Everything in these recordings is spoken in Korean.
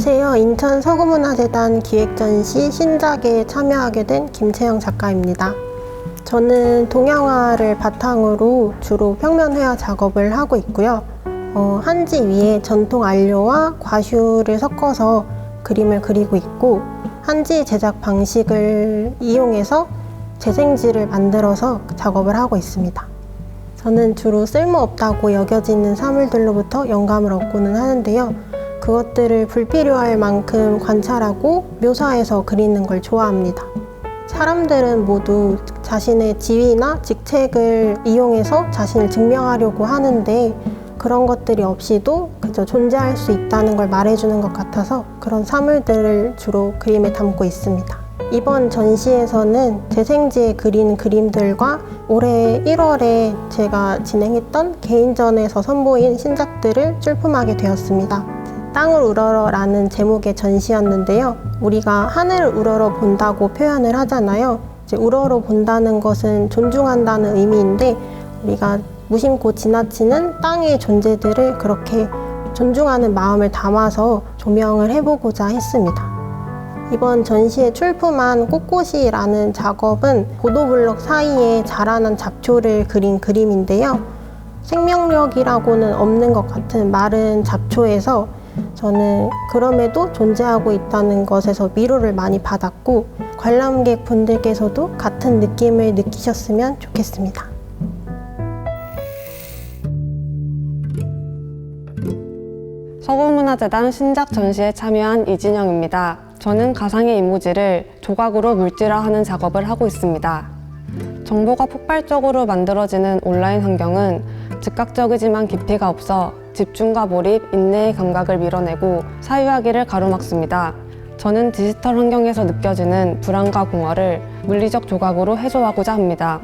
안녕하세요. 인천 서구문화재단 기획전시 신작에 참여하게 된 김채영 작가입니다. 저는 동양화를 바탕으로 주로 평면회화 작업을 하고 있고요. 한지 위에 전통 안료와 과슈를 섞어서 그림을 그리고 있고, 한지 제작 방식을 이용해서 재생지를 만들어서 작업을 하고 있습니다. 저는 주로 쓸모없다고 여겨지는 사물들로부터 영감을 얻고는 하는데요. 그것들을 불필요할 만큼 관찰하고 묘사해서 그리는 걸 좋아합니다. 사람들은 모두 자신의 지위나 직책을 이용해서 자신을 증명하려고 하는데, 그런 것들이 없이도 그저 존재할 수 있다는 걸 말해주는 것 같아서 그런 사물들을 주로 그림에 담고 있습니다. 이번 전시에서는 재생지에 그린 그림들과 올해 1월에 제가 진행했던 개인전에서 선보인 신작들을 출품하게 되었습니다. 땅을 우러러 라는 제목의 전시였는데요. 우리가 하늘을 우러러 본다고 표현을 하잖아요. 이제 우러러 본다는 것은 존중한다는 의미인데, 우리가 무심코 지나치는 땅의 존재들을 그렇게 존중하는 마음을 담아서 조명을 해보고자 했습니다. 이번 전시에 출품한 꽃꽃이라는 작업은 보도블럭 사이에 자라난 잡초를 그린 그림인데요. 생명력이라고는 없는 것 같은 마른 잡초에서 저는 그럼에도 존재하고 있다는 것에서 위로를 많이 받았고, 관람객 분들께서도 같은 느낌을 느끼셨으면 좋겠습니다. 서구문화재단 신작 전시에 참여한 이진영입니다. 저는 가상의 이모지를 조각으로 물질화하는 작업을 하고 있습니다. 정보가 폭발적으로 만들어지는 온라인 환경은 즉각적이지만 깊이가 없어 집중과 몰입, 인내의 감각을 밀어내고 사유하기를 가로막습니다. 저는 디지털 환경에서 느껴지는 불안과 공허를 물리적 조각으로 해소하고자 합니다.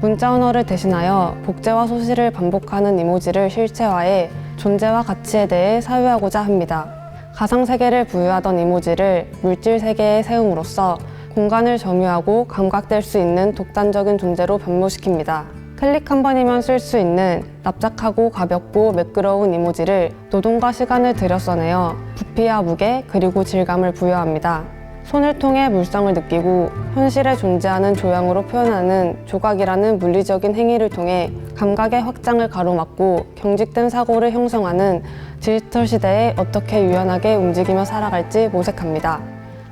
문자 언어를 대신하여 복제와 소실을 반복하는 이모지를 실체화해 존재와 가치에 대해 사유하고자 합니다. 가상세계를 부여하던 이모지를 물질세계에 세움으로써 공간을 점유하고 감각될 수 있는 독단적인 존재로 변모시킵니다. 클릭 한 번이면 쓸 수 있는 납작하고 가볍고 매끄러운 이모지를 노동과 시간을 들여 써내어 부피와 무게 그리고 질감을 부여합니다. 손을 통해 물성을 느끼고 현실에 존재하는 조형으로 표현하는 조각이라는 물리적인 행위를 통해 감각의 확장을 가로막고 경직된 사고를 형성하는 디지털 시대에 어떻게 유연하게 움직이며 살아갈지 모색합니다.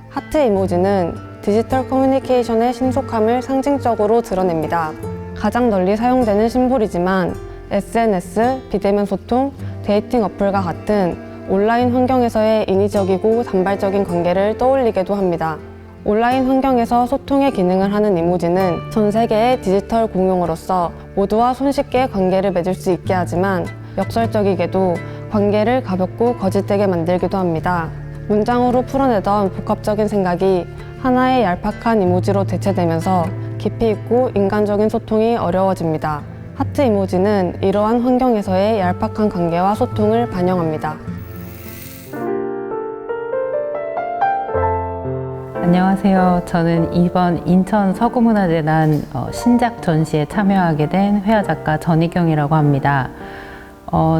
하트 이모지는 디지털 커뮤니케이션의 신속함을 상징적으로 드러냅니다. 가장 널리 사용되는 심볼이지만 SNS, 비대면 소통, 데이팅 어플과 같은 온라인 환경에서의 인위적이고 단발적인 관계를 떠올리게도 합니다. 온라인 환경에서 소통의 기능을 하는 이모지는 전 세계의 디지털 공용어로서 모두와 손쉽게 관계를 맺을 수 있게 하지만 역설적이게도 관계를 가볍고 거짓되게 만들기도 합니다. 문장으로 풀어내던 복합적인 생각이 하나의 얄팍한 이모지로 대체되면서 깊이 있고 인간적인 소통이 어려워집니다. 하트 이모지는 이러한 환경에서의 얄팍한 관계와 소통을 반영합니다. 안녕하세요. 저는 이번 인천 서구문화재단 신작 전시에 참여하게 된 회화작가 전희경이라고 합니다.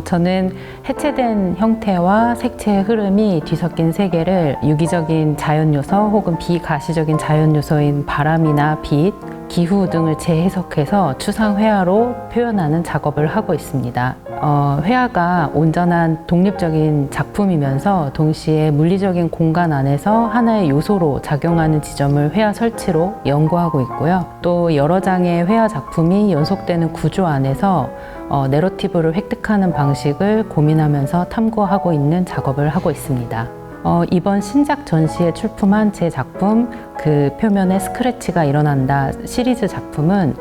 저는 해체된 형태와 색채의 흐름이 뒤섞인 세계를 유기적인 자연 요소 혹은 비가시적인 자연 요소인 바람이나 빛, 기후 등을 재해석해서 추상 회화로 표현하는 작업을 하고 있습니다. 회화가 온전한 독립적인 작품이면서 동시에 물리적인 공간 안에서 하나의 요소로 작용하는 지점을 회화 설치로 연구하고 있고요. 또 여러 장의 회화 작품이 연속되는 구조 안에서 내러티브를 획득하는 방식을 고민하면서 탐구하고 있는 작업을 하고 있습니다. 이번 신작 전시에 출품한 제 작품 그 표면에 스크래치가 일어난다 시리즈 작품은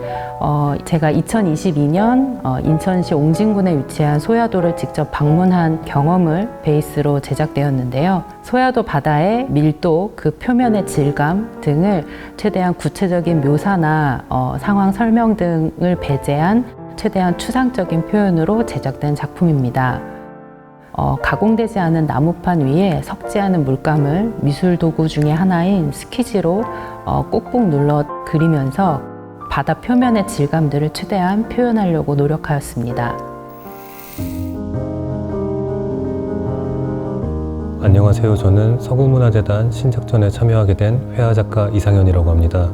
제가 2022년 인천시 옹진군에 위치한 소야도를 직접 방문한 경험을 베이스로 제작되었는데요. 소야도 바다의 밀도, 그 표면의 질감 등을 최대한 구체적인 묘사나 상황 설명 등을 배제한 최대한 추상적인 표현으로 제작된 작품입니다. 가공되지 않은 나무판 위에 섞지 않은 물감을 미술 도구 중에 하나인 스키지로 꾹꾹 눌러 그리면서 바다 표면의 질감들을 최대한 표현하려고 노력하였습니다. 안녕하세요. 저는 서구문화재단 신작전에 참여하게 된 회화작가 이상현이라고 합니다.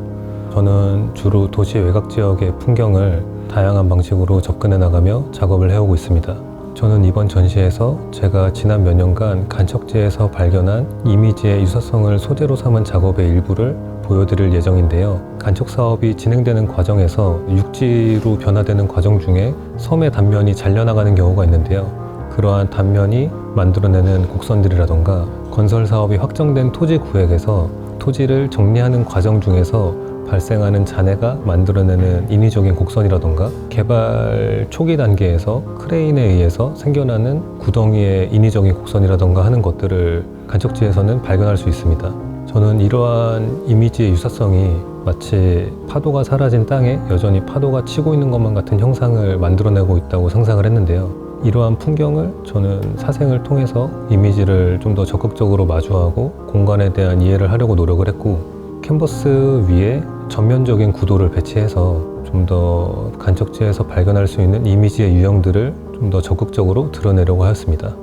저는 주로 도시 외곽 지역의 풍경을 다양한 방식으로 접근해 나가며 작업을 해오고 있습니다. 저는 이번 전시에서 제가 지난 몇 년간 간척지에서 발견한 이미지의 유사성을 소재로 삼은 작업의 일부를 보여드릴 예정인데요. 간척 사업이 진행되는 과정에서 육지로 변화되는 과정 중에 섬의 단면이 잘려나가는 경우가 있는데요. 그러한 단면이 만들어내는 곡선들이라던가 건설 사업이 확정된 토지 구획에서 토지를 정리하는 과정 중에서 발생하는 잔해가 만들어내는 인위적인 곡선이라던가 개발 초기 단계에서 크레인에 의해서 생겨나는 구덩이의 인위적인 곡선이라던가 하는 것들을 간척지에서는 발견할 수 있습니다. 저는 이러한 이미지의 유사성이 마치 파도가 사라진 땅에 여전히 파도가 치고 있는 것만 같은 형상을 만들어내고 있다고 상상을 했는데요. 이러한 풍경을 저는 사생을 통해서 이미지를 좀 더 적극적으로 마주하고 공간에 대한 이해를 하려고 노력을 했고, 캔버스 위에 전면적인 구도를 배치해서 좀 더 간척지에서 발견할 수 있는 이미지의 유형들을 좀 더 적극적으로 드러내려고 하였습니다.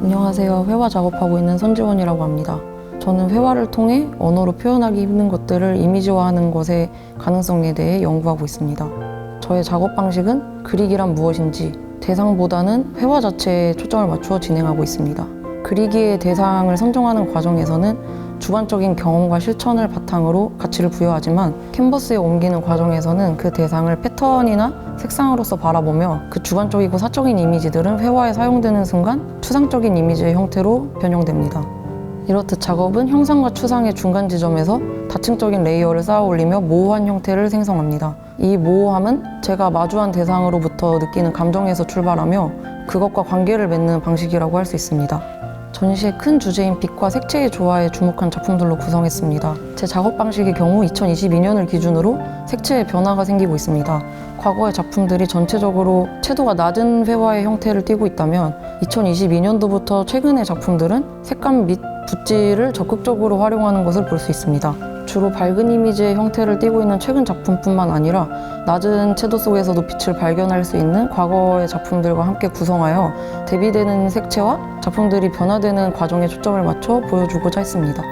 안녕하세요. 회화 작업하고 있는 손지원이라고 합니다. 저는 회화를 통해 언어로 표현하기 힘든 것들을 이미지화하는 것의 가능성에 대해 연구하고 있습니다. 저의 작업 방식은 그리기란 무엇인지 대상보다는 회화 자체에 초점을 맞추어 진행하고 있습니다. 그리기의 대상을 선정하는 과정에서는 주관적인 경험과 실천을 바탕으로 가치를 부여하지만 캔버스에 옮기는 과정에서는 그 대상을 패턴이나 색상으로서 바라보며 그 주관적이고 사적인 이미지들은 회화에 사용되는 순간 추상적인 이미지의 형태로 변형됩니다. 이렇듯 작업은 형상과 추상의 중간 지점에서 다층적인 레이어를 쌓아 올리며 모호한 형태를 생성합니다. 이 모호함은 제가 마주한 대상으로부터 느끼는 감정에서 출발하며 그것과 관계를 맺는 방식이라고 할 수 있습니다. 전시의 큰 주제인 빛과 색채의 조화에 주목한 작품들로 구성했습니다. 제 작업 방식의 경우 2022년을 기준으로 색채의 변화가 생기고 있습니다. 과거의 작품들이 전체적으로 채도가 낮은 회화의 형태를 띠고 있다면 2022년도부터 최근의 작품들은 색감 및 붓질을 적극적으로 활용하는 것을 볼 수 있습니다. 주로 밝은 이미지의 형태를 띠고 있는 최근 작품뿐만 아니라 낮은 채도 속에서도 빛을 발견할 수 있는 과거의 작품들과 함께 구성하여 대비되는 색채와 작품들이 변화되는 과정에 초점을 맞춰 보여주고자 했습니다.